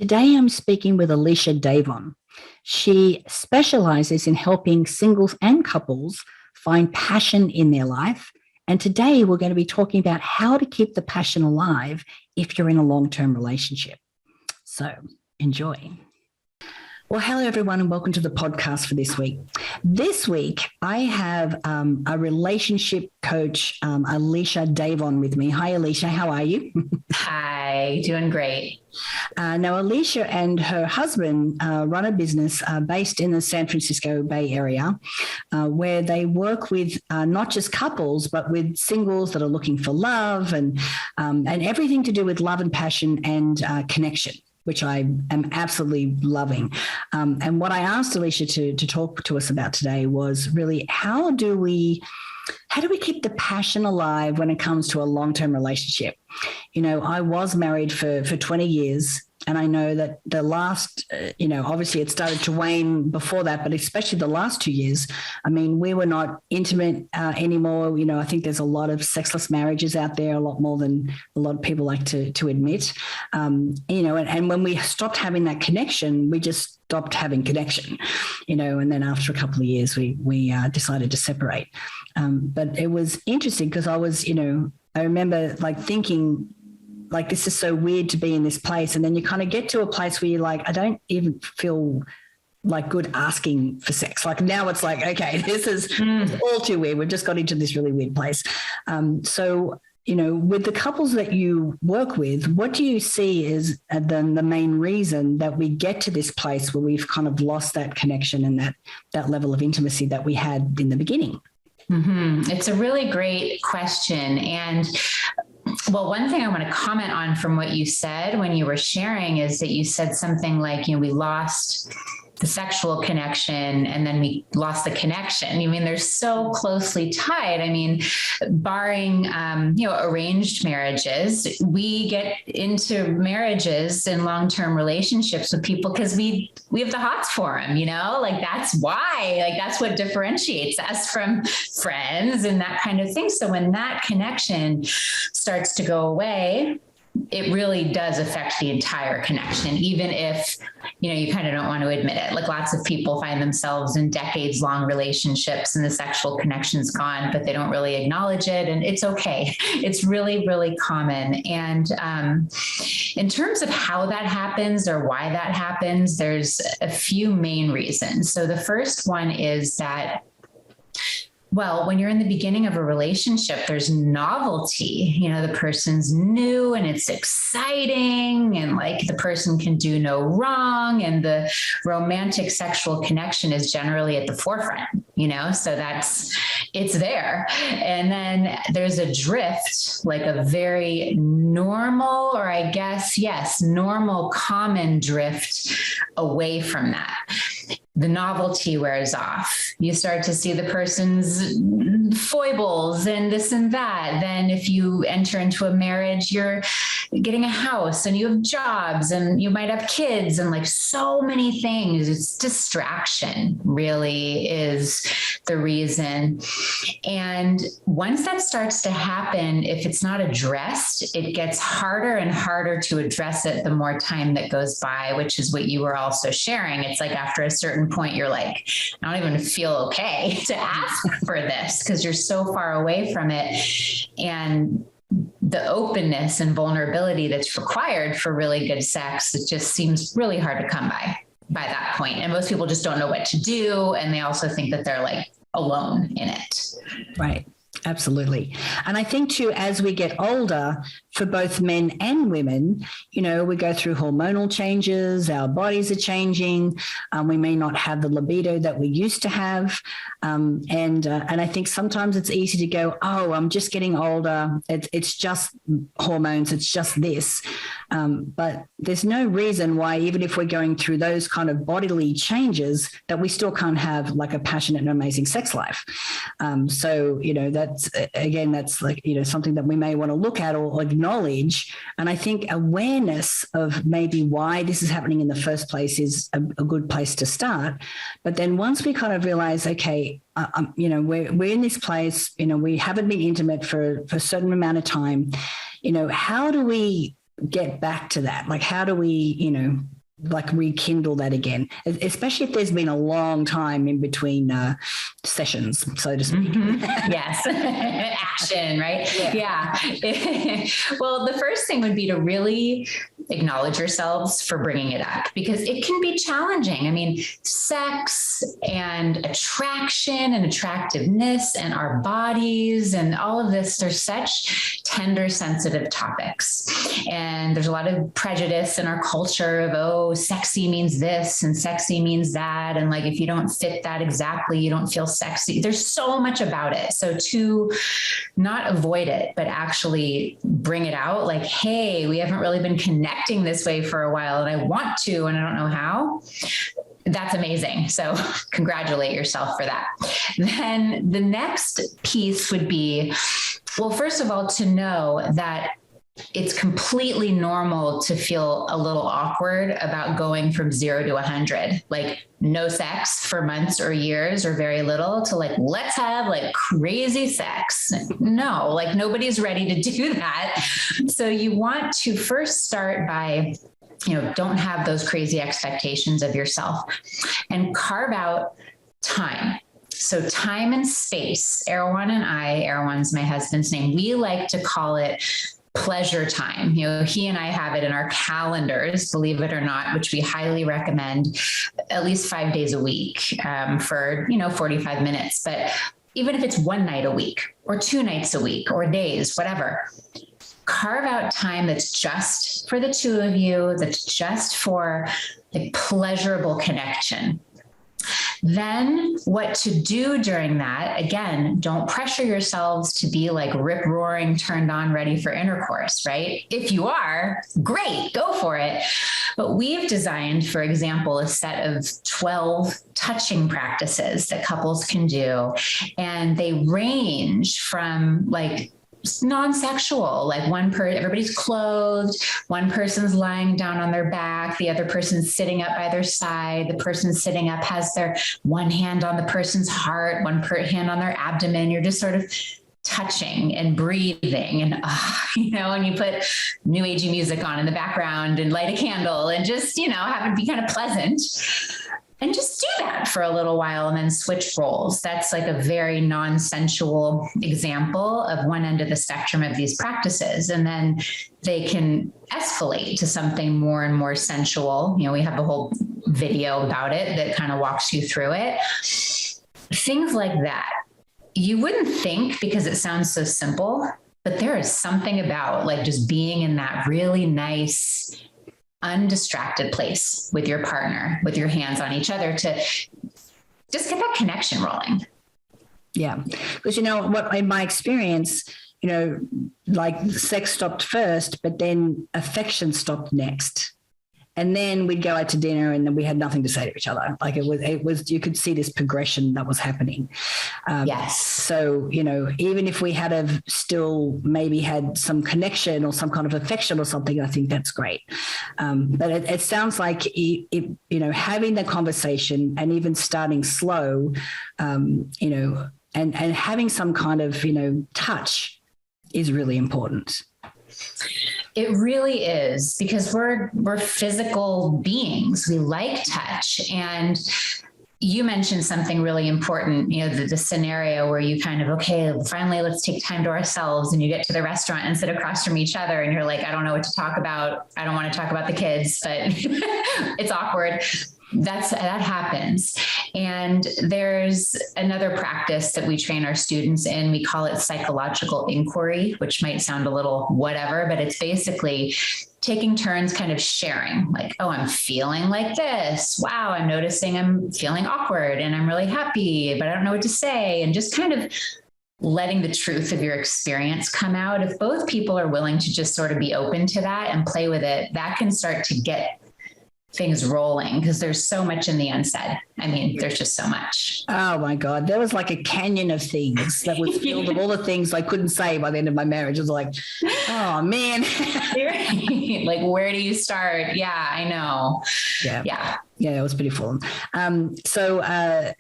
Today I'm speaking with Alicia Davon. She specializes in helping singles and couples find passion in their life. And today we're going to be talking about how to keep the passion alive if you're in a long-term relationship. So enjoy. Well, hello, everyone, and welcome to the podcast for this week. This week, I have a relationship coach, Alicia Davon, with me. Hi, Alicia. How are you? Hi, doing great. Now, Alicia and her husband run a business based in the San Francisco Bay Area where they work with not just couples, but with singles that are looking for love and everything to do with love and passion and connection, which I am absolutely loving. And what I asked Alicia to talk to us about today was really how do we keep the passion alive when it comes to a long-term relationship? You know, I was married for 20 years. And I know that the last, obviously it started to wane before that, but especially the last 2 years, I mean, we were not intimate anymore. You know, I think there's a lot of sexless marriages out there, a lot more than a lot of people like to admit. And when we stopped having that connection, we just stopped having connection, and then after a couple of years, we decided to separate. But it was interesting because I remember thinking, this is so weird to be in this place. And then you kind of get to a place where you're like, I don't even feel good asking for sex. Now it's okay, this is all too weird. We've just got into this really weird place. So, with the couples that you work with, what do you see is the main reason that we get to this place where we've kind of lost that connection and that level of intimacy that we had in the beginning? Mm-hmm. It's a really great question. And well, one thing I want to comment on from what you said when you were sharing is that you said something like, we lost the sexual connection and then we lost the connection. I mean, they're so closely tied. I mean, barring, arranged marriages, we get into marriages and long-term relationships with people because we have the hots for them, that's why, that's what differentiates us from friends and that kind of thing. So when that connection starts to go away, it really does affect the entire connection, even if, you kind of don't want to admit it. Lots of people find themselves in decades long relationships and the sexual connection's gone, but they don't really acknowledge it. And it's okay. It's really, really common. And in terms of how that happens or why that happens, there's a few main reasons. So the first one is that, well, when you're in the beginning of a relationship, there's novelty, the person's new and it's exciting and the person can do no wrong. And the romantic sexual connection is generally at the forefront, so it's there. And then there's a drift, a very normal, or I guess, yes, normal, common drift away from that. The novelty wears off. You start to see the person's foibles and this and that. Then if you enter into a marriage, you're getting a house and you have jobs and you might have kids and so many things. It's distraction really is the reason. And once that starts to happen, if it's not addressed, it gets harder and harder to address it the more time that goes by, which is what you were also sharing. It's after a certain point, you're I don't even feel okay to ask for this because you're so far away from it. And the openness and vulnerability that's required for really good sex, it just seems really hard to come by that point. And most people just don't know what to do. And they also think that they're alone in it. Right. Absolutely. And I think too, as we get older, for both men and women, we go through hormonal changes, our bodies are changing, we may not have the libido that we used to have. And I think sometimes it's easy to go, oh, I'm just getting older. It's just hormones. It's just this. But there's no reason why, even if we're going through those kind of bodily changes, that we still can't have a passionate and amazing sex life. So, that's something that we may want to look at or acknowledge. And I think awareness of maybe why this is happening in the first place is a good place to start. But then once we kind of realize, okay, we're in this place, we haven't been intimate for a certain amount of time, how do we get back to that? How do we, like rekindle that again, especially if there's been a long time in between sessions, so to speak. Yes. Action, right? Yeah. Well, the first thing would be to really acknowledge yourselves for bringing it up, because it can be challenging. I mean, sex and attraction and attractiveness and our bodies and all of this, they're such tender, sensitive topics. And there's a lot of prejudice in our culture of, oh, sexy means this and sexy means that. And like, if you don't fit that exactly, you don't feel sexy. There's so much about it. So to not avoid it, but actually bring it out, like, hey, we haven't really been connecting this way for a while and I want to, and I don't know how. That's amazing. So congratulate yourself for that. Then the next piece would be, well, first of all, to know that it's completely normal to feel a little awkward about going from 0 to 100, like no sex for months or years or very little, to like, let's have like crazy sex. No, like nobody's ready to do that. So you want to first start by, don't have those crazy expectations of yourself and carve out time. So time and space. Erwan and I, Erwan's my husband's name, we like to call it pleasure time. He and I have it in our calendars, believe it or not, which we highly recommend at least 5 days a week for, 45 minutes. But even if it's one night a week or 2 nights a week or days, whatever, carve out time that's just for the two of you, that's just for a pleasurable connection. Then what to do during that, again, don't pressure yourselves to be like rip roaring, turned on, ready for intercourse, right? If you are, great, go for it. But we've designed, for example, a set of 12 touching practices that couples can do. And they range from like non-sexual, like everybody's clothed, one person's lying down on their back, the other person's sitting up by their side, the person sitting up has their one hand on the person's heart, one hand on their abdomen. You're just sort of touching and breathing and, and you put new agey music on in the background and light a candle and just, have it be kind of pleasant. And just do that for a little while and then switch roles. That's like a very non-sensual example of one end of the spectrum of these practices. And then they can escalate to something more and more sensual. We have a whole video about it that kind of walks you through it. Things like that. You wouldn't think, because it sounds so simple, but there is something about like just being in that really nice, undistracted place with your partner, with your hands on each other, to just get that connection rolling. Yeah. Because what, in my experience, like sex stopped first, but then affection stopped next. And then we'd go out to dinner and then we had nothing to say to each other. Like it was, you could see this progression that was happening. Yes. So, even if we had still maybe had some connection or some kind of affection or something, I think that's great. But it sounds like, having the conversation and even starting slow, and having some kind of, touch is really important. It really is, because we're physical beings. We like touch. And you mentioned something really important, the scenario where you kind of, okay, finally, let's take time to ourselves. And you get to the restaurant and sit across from each other and you're like, I don't know what to talk about. I don't want to talk about the kids, but it's awkward. That happens. And there's another practice that we train our students in. We call it psychological inquiry, which might sound a little whatever, but it's basically taking turns kind of sharing, like, oh, I'm feeling like this. Wow, I'm noticing I'm feeling awkward and I'm really happy, but I don't know what to say. And just kind of letting the truth of your experience come out. If both people are willing to just sort of be open to that and play with it, that can start to get things rolling, because there's so much in the unsaid. I mean, there's just so much. Oh my God. There was like a canyon of things that was filled of all the things I couldn't say by the end of my marriage. It was like, oh man. Like, where do you start? Yeah, I know. Yeah. Yeah, it was pretty full. So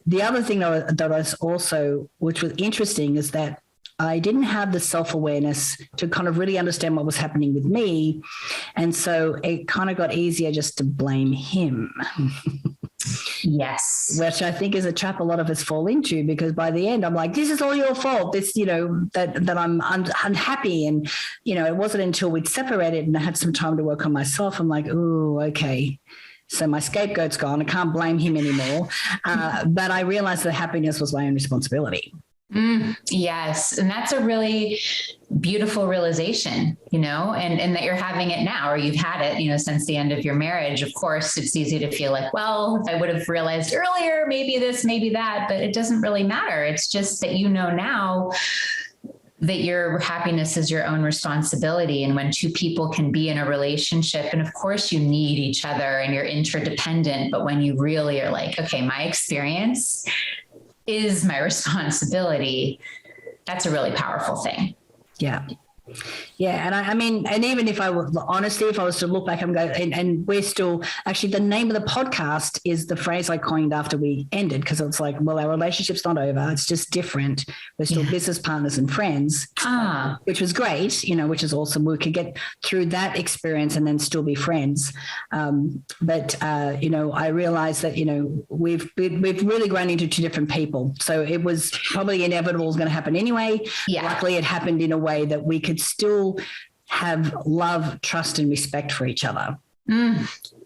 the other thing that was also, which was interesting, is that I didn't have the self-awareness to kind of really understand what was happening with me. And so it kind of got easier just to blame him. Yes. Which I think is a trap a lot of us fall into, because by the end I'm like, this is all your fault. This, that I'm unhappy. And, it wasn't until we'd separated and I had some time to work on myself. I'm like, oh, okay. So my scapegoat's gone. I can't blame him anymore. But I realized that happiness was my own responsibility. Yes. And that's a really beautiful realization, and that you're having it now, or you've had it, since the end of your marriage. Of course, it's easy to feel like, well, if I would have realized earlier, maybe this, maybe that, but it doesn't really matter. It's just that now that your happiness is your own responsibility. And when two people can be in a relationship, and of course you need each other and you're interdependent, but when you really are like, okay, my experience is my responsibility, that's a really powerful thing. Yeah. Yeah. And I mean, and even if I were, honestly, if I was to look back and go, and we're still, actually the name of the podcast is the phrase I coined after we ended, because it's like, well, our relationship's not over. It's just different. We're still business partners and friends, which was great, which is awesome. We could get through that experience and then still be friends. But I realized that, we've really grown into two different people. So it was probably inevitable it was going to happen anyway. Yeah. Luckily, it happened in a way that we could still have love, trust, and respect for each other.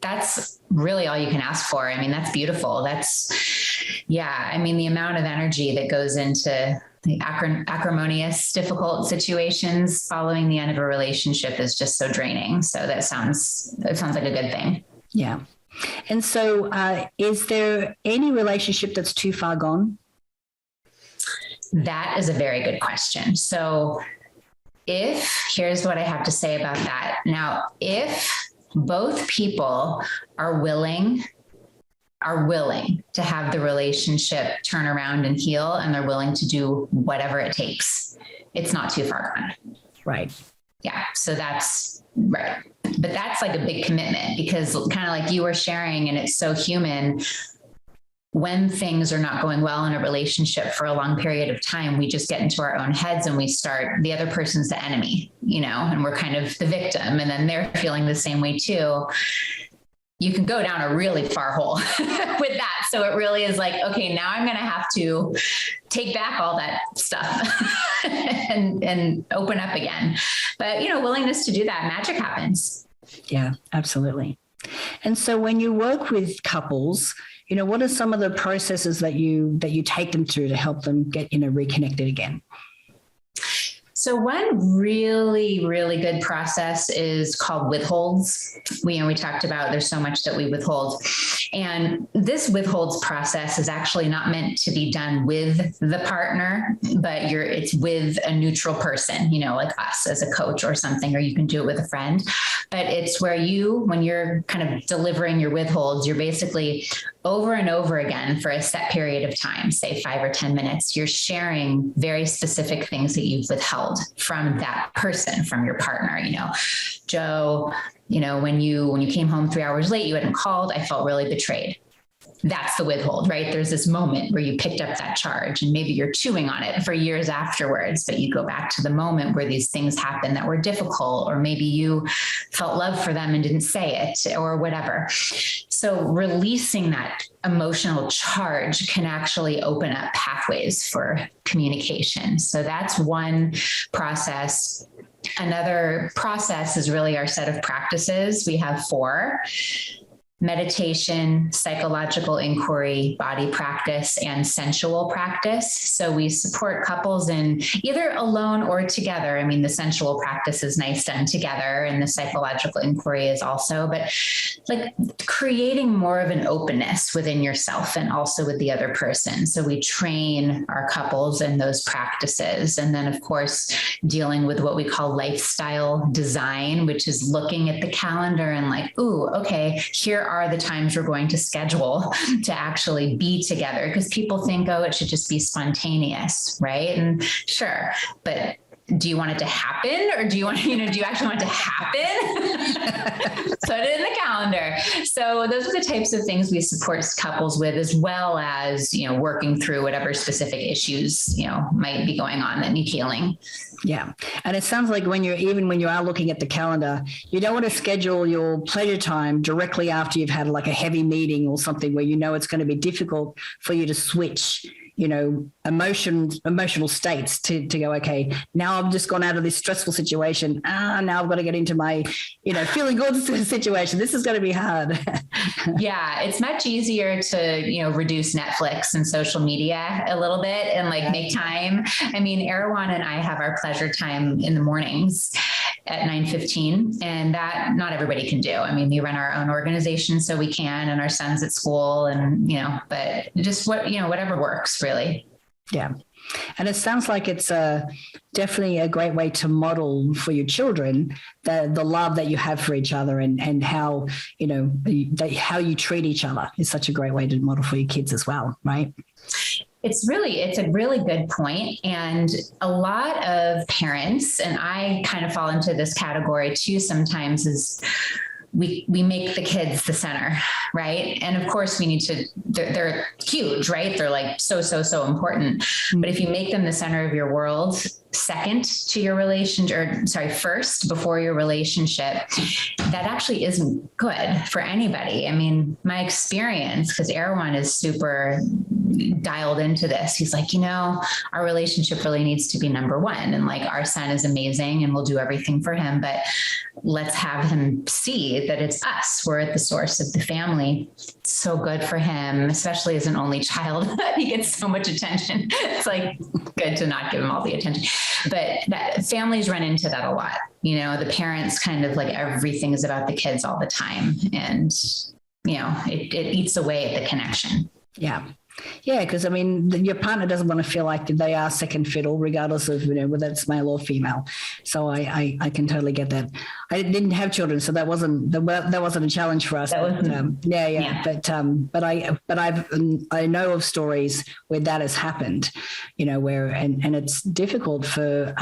That's really all you can ask for. I mean, that's beautiful. The amount of energy that goes into the acrimonious, difficult situations following the end of a relationship is just so draining. So it sounds like a good thing. Yeah. And so is there any relationship that's too far gone? That is a very good question. So here's what I have to say about that. Now, if both people are willing to have the relationship turn around and heal, and they're willing to do whatever it takes, it's not too far gone. Right. Yeah. So that's right. But that's like a big commitment, because kind of like you were sharing, and it's so human. When things are not going well in a relationship for a long period of time, we just get into our own heads and we start, the other person's the enemy, and we're kind of the victim, and then they're feeling the same way too. You can go down a really far hole with that. So it really is like, okay, now I'm going to have to take back all that stuff and open up again. But, willingness to do that, magic happens. Yeah, absolutely. And so when you work with couples, what are some of the processes that you take them through to help them get, reconnected again? So one really, really good process is called withholds. We talked about there's so much that we withhold. And this withholds process is actually not meant to be done with the partner, but it's with a neutral person, like us as a coach or something, or you can do it with a friend. But it's where when you're kind of delivering your withholds, you're basically over and over again for a set period of time, say 5 or 10 minutes, you're sharing very specific things that you've withheld from that person, from your partner. Joe, when you came home 3 hours late, you hadn't called, I felt really betrayed. That's the withhold, right? There's this moment where you picked up that charge and maybe you're chewing on it for years afterwards, but you go back to the moment where these things happened that were difficult, or maybe you felt love for them and didn't say it or whatever. So releasing that emotional charge can actually open up pathways for communication. So that's one process. Another process is really our set of practices. We have 4: meditation, psychological inquiry, body practice, and sensual practice. So we support couples in either alone or together. I mean, the sensual practice is nice done together, and the psychological inquiry is also, but like creating more of an openness within yourself and also with the other person. So we train our couples in those practices. And then of course, dealing with what we call lifestyle design, which is looking at the calendar and like, ooh, okay, here are the times we're going to schedule to actually be together, because people think, oh, it should just be spontaneous, right? And sure, but do you want it to happen, or do you want, do you actually want it to happen? Put it in the calendar. So those are the types of things we support couples with, as well as, working through whatever specific issues, might be going on that need healing. Yeah. And it sounds like when you are looking at the calendar, you don't want to schedule your pleasure time directly after you've had like a heavy meeting or something where it's going to be difficult for you to switch emotional states to go, okay, now I've just gone out of this stressful situation. Now I've got to get into my, feeling good situation. This is going to be hard. Yeah. It's much easier to, reduce Netflix and social media a little bit and make time. I mean, Erwan and I have our pleasure time in the mornings at 9:15, and that not everybody can do. I mean, we run our own organization, so we can, and our son's at school, and, but just whatever works really. Yeah. And it sounds like it's definitely a great way to model for your children the love that you have for each other, and how, how you treat each other is such a great way to model for your kids as well, right? It's a really good point. And a lot of parents, and I kind of fall into this category too sometimes, is we make the kids the center, right? And of course we need to, they're huge, right? They're so important. But if you make them the center of your world, second to your first before your relationship, that actually isn't good for anybody. I mean, my experience, because Erwan is super dialed into this, he's like, our relationship really needs to be number one. And our son is amazing and we'll do everything for him, but let's have him see that it's us. We're at the source of the family. It's so good for him, especially as an only child. He gets so much attention. It's good to not give him all the attention. But families run into that a lot. The parents kind of everything is about the kids all the time. And, it eats away at the connection. Yeah. Yeah, because I mean, your partner doesn't want to feel like they are second fiddle, regardless of whether it's male or female. So I can totally get that. I didn't have children, so that wasn't a challenge for us. But I know of stories where that has happened, where and it's difficult for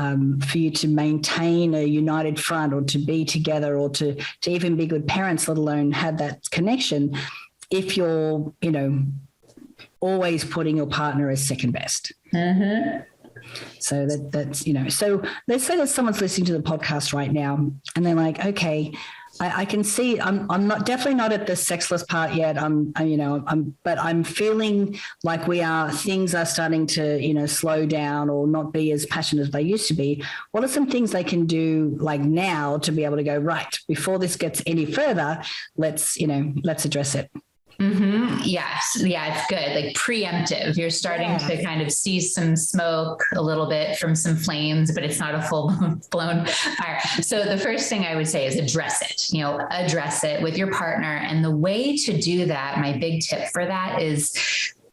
you to maintain a united front, or to be together, or to even be good parents, let alone have that connection, if you're always putting your partner as second best. Mm-hmm. So that's, so let's say that someone's listening to the podcast right now and they're like, okay, I can see I'm definitely not at the sexless part yet. But I'm feeling like things are starting to, slow down or not be as passionate as they used to be. What are some things they can do now to be able to go, right, before this gets any further, let's address it. Mm-hmm. Yes. Yeah, it's good. Preemptive. You're starting to kind of see some smoke a little bit from some flames, but it's not a full blown fire. So the first thing I would say is address it, address it with your partner. And the way to do that, my big tip for that is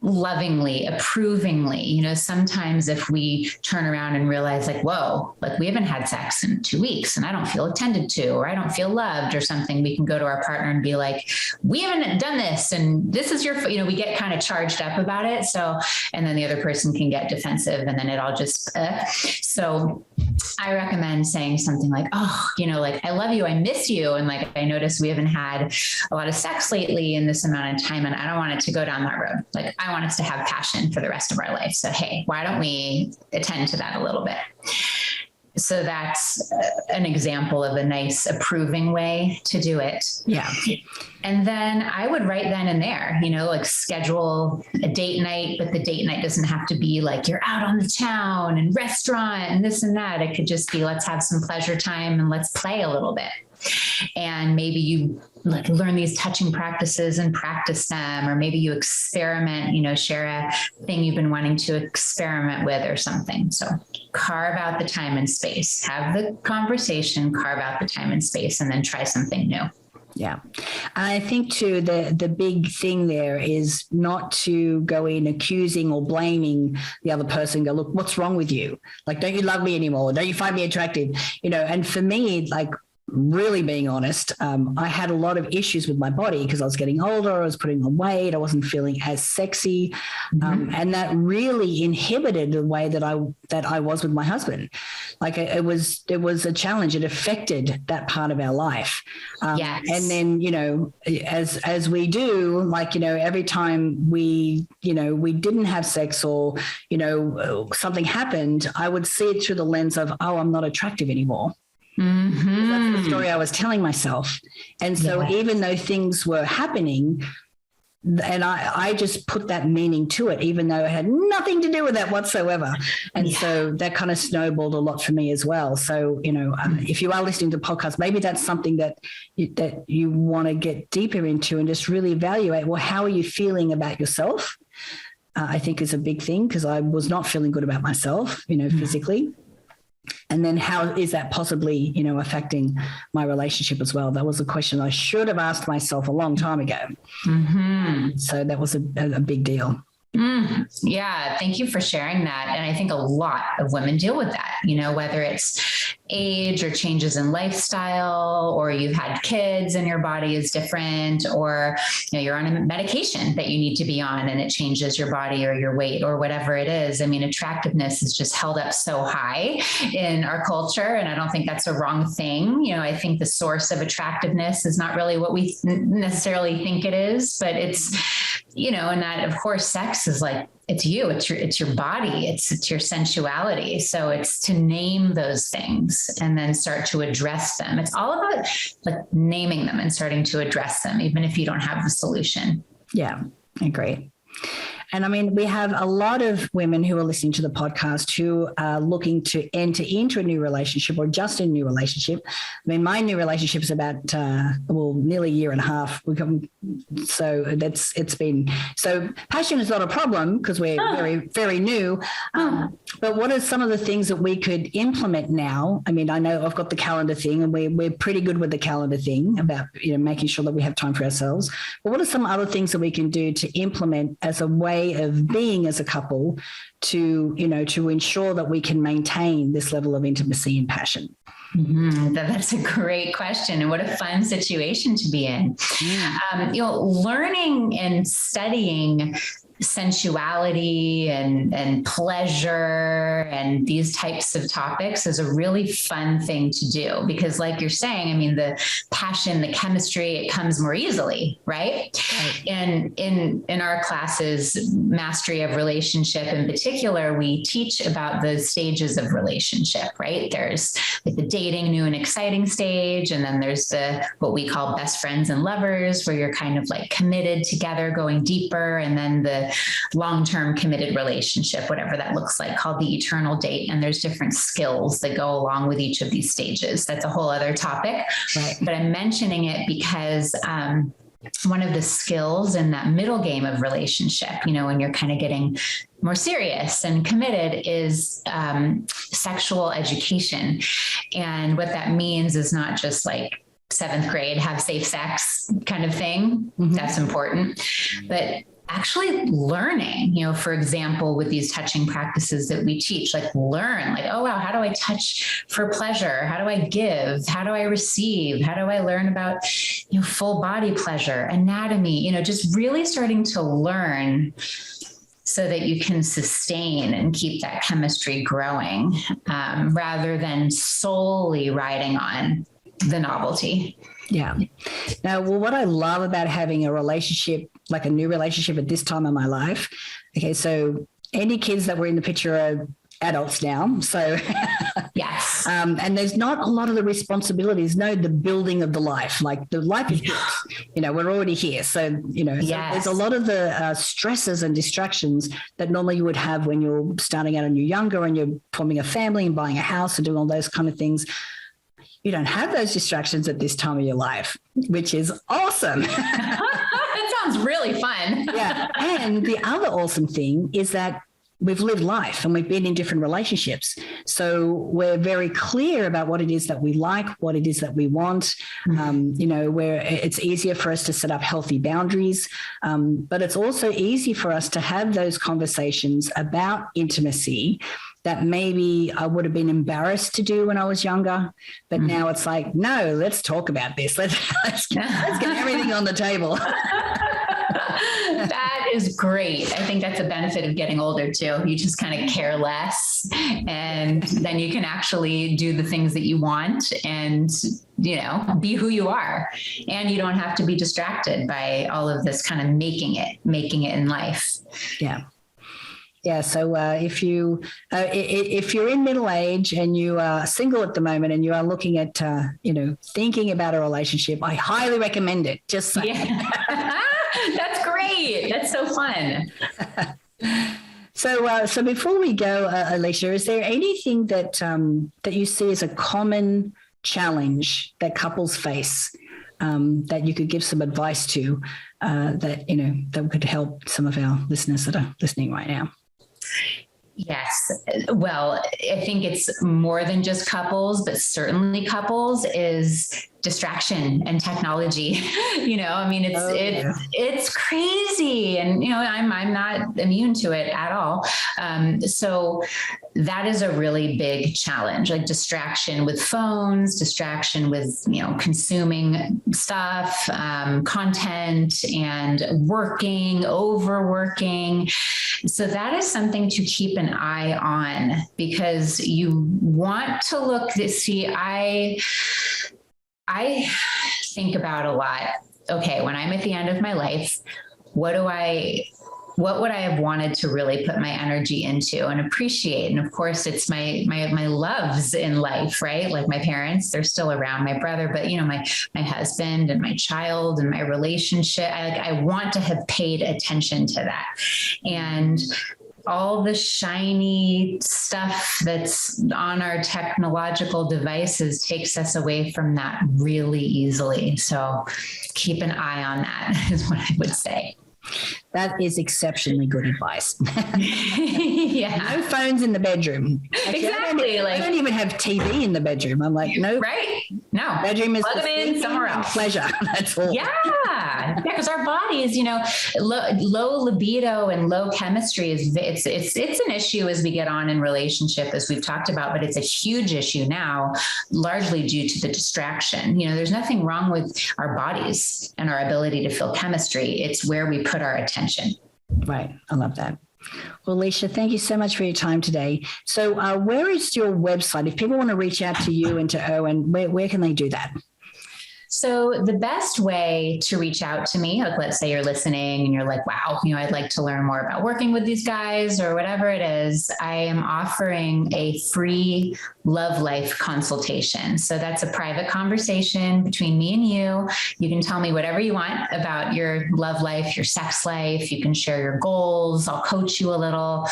lovingly, approvingly. Sometimes if we turn around and realize whoa, we haven't had sex in 2 weeks and I don't feel attended to, or I don't feel loved or something, we can go to our partner and be like, we haven't done this. And this is we get kind of charged up about it. So, and then the other person can get defensive and then it all just, so I recommend saying something like, oh, I love you. I miss you. And I noticed we haven't had a lot of sex lately in this amount of time. And I don't want it to go down that road. I want us to have passion for the rest of our life. So, hey, why don't we attend to that a little bit? So that's an example of a nice approving way to do it. Yeah. And then I would right then and there, schedule a date night, but the date night doesn't have to be you're out on the town and restaurant and this and that. It could just be, let's have some pleasure time and let's play a little bit. And maybe you learn these touching practices and practice them, or maybe you experiment, share a thing you've been wanting to experiment with or something. So carve out the time and space, have the conversation, carve out the time and space, and then try something new. Yeah. I think too, the big thing there is not to go in accusing or blaming the other person, go, look, what's wrong with you? Don't you love me anymore? Don't you find me attractive? And for me, really being honest, I had a lot of issues with my body because I was getting older. I was putting on weight. I wasn't feeling as sexy. And that really inhibited the way that I was with my husband. Like it was a challenge. It affected that part of our life. Yes. And then, you know, as we do, like, you know, every time we didn't have sex or, you know, something happened, I would see it through the lens of, oh, I'm not attractive anymore. Mm-hmm. That's the story I was telling myself. And so even though things were happening, and I just put that meaning to it, even though it had nothing to do with that whatsoever. And so that kind of snowballed a lot for me as well. So, you know, if you are listening to podcasts, maybe that's something that you want to get deeper into and just really evaluate, well, how are you feeling about yourself? I think is a big thing, because I was not feeling good about myself, you know, physically. And then how is that possibly, you know, affecting my relationship as well? That was a question I should have asked myself a long time ago. Mm-hmm. So that was a big deal. Yeah. Thank you for sharing that. And I think a lot of women deal with that, you know, whether it's age or changes in lifestyle, or you've had kids and your body is different, or, you know, you're on a medication that you need to be on and it changes your body or your weight or whatever it is. I mean, attractiveness is just held up so high in our culture. And I don't think that's a wrong thing. You know, I think the source of attractiveness is not really what we necessarily think it is, but it's, you know, and that, of course, sex is like, it's you, it's your body, it's your sensuality. So it's to name those things and then start to address them. It's all about like naming them and starting to address them, even if you don't have the solution. Yeah, I agree. And I mean, we have a lot of women who are listening to the podcast who are looking to enter into a new relationship or just a new relationship. I mean, my new relationship is about, nearly a year and a half. So passion is not a problem because we're very, very new. But what are some of the things that we could implement now? I mean, I know I've got the calendar thing, and we're pretty good with the calendar thing about, you know, making sure that we have time for ourselves. But what are some other things that we can do to implement as a way of being as a couple to, you know, to ensure that we can maintain this level of intimacy and passion? Mm-hmm. That's a great question. And what a fun situation to be in. You know, learning and studying sensuality and pleasure and these types of topics is a really fun thing to do, because like you're saying, I mean, the passion, the chemistry, it comes more easily, right? And in our classes, Mastery of Relationship in particular, we teach about the stages of relationship, right? There's like the dating, new and exciting stage. And then there's what we call best friends and lovers, where you're kind of like committed together, going deeper. And then the long-term committed relationship, whatever that looks like, called the eternal date. And there's different skills that go along with each of these stages. That's a whole other topic, right? But I'm mentioning it because, one of the skills in that middle game of relationship, you know, when you're kind of getting more serious and committed, is sexual education. And what that means is not just like 7th grade, have safe sex kind of thing. Mm-hmm. That's important. But actually learning, you know, for example, with these touching practices that we teach, like learn, like, oh, wow, how do I touch for pleasure? How do I give? How do I receive? How do I learn about, you know, full body pleasure, anatomy, you know, just really starting to learn so that you can sustain and keep that chemistry growing, rather than solely riding on the novelty. Yeah. Now, well, what I love about having a relationship, like a new relationship at this time of my life. Okay. So any kids that were in the picture are adults now. So yes. And there's not a lot of the responsibilities, the building of the life, like the life is built, you know, we're already here. So, you know, so there's a lot of the stresses and distractions that normally you would have when you're starting out and you're younger and you're forming a family and buying a house and doing all those kind of things. You don't have those distractions at this time of your life, which is awesome. That sounds really fun. Yeah. And the other awesome thing is that we've lived life and we've been in different relationships. So we're very clear about what it is that we like, what it is that we want, you know, where it's easier for us to set up healthy boundaries. But it's also easy for us to have those conversations about intimacy that maybe I would have been embarrassed to do when I was younger. But now it's like, no, let's talk about this. Let's get everything on the table. That is great. I think that's a benefit of getting older too. You just kind of care less, and then you can actually do the things that you want and, be who you are. And you don't have to be distracted by all of this kind of making it in life. Yeah. Yeah. So if you're in middle age and you are single at the moment and you are looking at, thinking about a relationship, I highly recommend it. Just saying. Yeah. That's great. That's so fun. So before we go, Alicia, is there anything that you see as a common challenge that couples face that you could give some advice to that could help some of our listeners that are listening right now? Yes. Well, I think it's more than just couples, but certainly couples is distraction and technology. It's crazy. And, I'm not immune to it at all. So that is a really big challenge, like distraction with phones, distraction with, consuming stuff, content, and overworking. So that is something to keep an eye on, because you want to see, I think about a lot. Okay, when I'm at the end of my life, what would I have wanted to really put my energy into and appreciate? And of course, it's my loves in life, right? Like my parents, they're still around, my brother, but my husband and my child and my relationship. I want to have paid attention to that. And all the shiny stuff that's on our technological devices takes us away from that really easily. So keep an eye on that is what I would say. That is exceptionally good advice. Yeah. No phones in the bedroom. Actually, exactly. I don't even have TV in the bedroom. I'm like, no. Right. No. Bedroom is plug them in somewhere else. Pleasure. That's all. Yeah. Yeah. Because our bodies, low libido and low chemistry it's an issue as we get on in relationship, as we've talked about, but it's a huge issue now, largely due to the distraction. There's nothing wrong with our bodies and our ability to feel chemistry. It's where we put our attention. Right. I love that. Well, Alicia, thank you so much for your time today. So where is your website? If people want to reach out to you and to Owen, where can they do that? So the best way to reach out to me, like let's say you're listening and you're like, wow, I'd like to learn more about working with these guys or whatever it is, I am offering a free love life consultation. So that's a private conversation between me and you. You can tell me whatever you want about your love life, your sex life. You can share your goals. I'll coach you a little.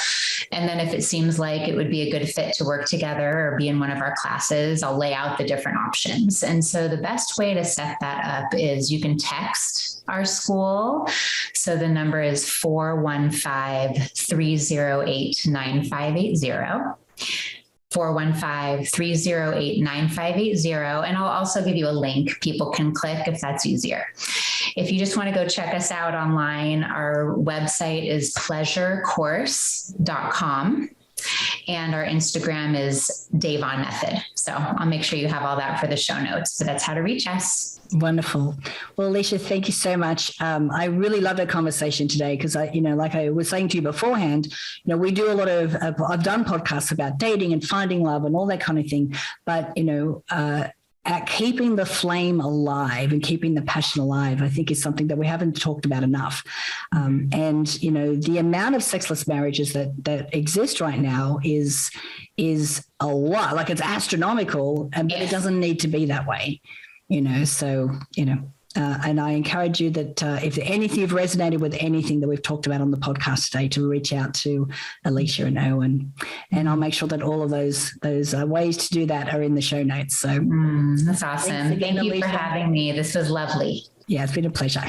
And then if it seems like it would be a good fit to work together or be in one of our classes, I'll lay out the different options. And so the best way to set that up is you can text our school. So the number is 415-308-9580. 415-308-9580. And I'll also give you a link people can click if that's easier. If you just want to go check us out online, our website is pleasurecourse.com. And our Instagram is Davon Method. So I'll make sure you have all that for the show notes. So that's how to reach us. Wonderful. Well, Alicia, thank you so much. I really loved our conversation today because like I was saying to you beforehand, we do a lot of, I've done podcasts about dating and finding love and all that kind of thing. But, at keeping the flame alive and keeping the passion alive, I think is something that we haven't talked about enough. And, the amount of sexless marriages that exist right now is a lot, like it's astronomical, but it doesn't need to be that way, and I encourage you that if anything you've resonated with anything that we've talked about on the podcast today, to reach out to Alicia and Owen, and I'll make sure that all of those ways to do that are in the show notes. So that's awesome. Thank you for having me. This was lovely. Yeah, it's been a pleasure.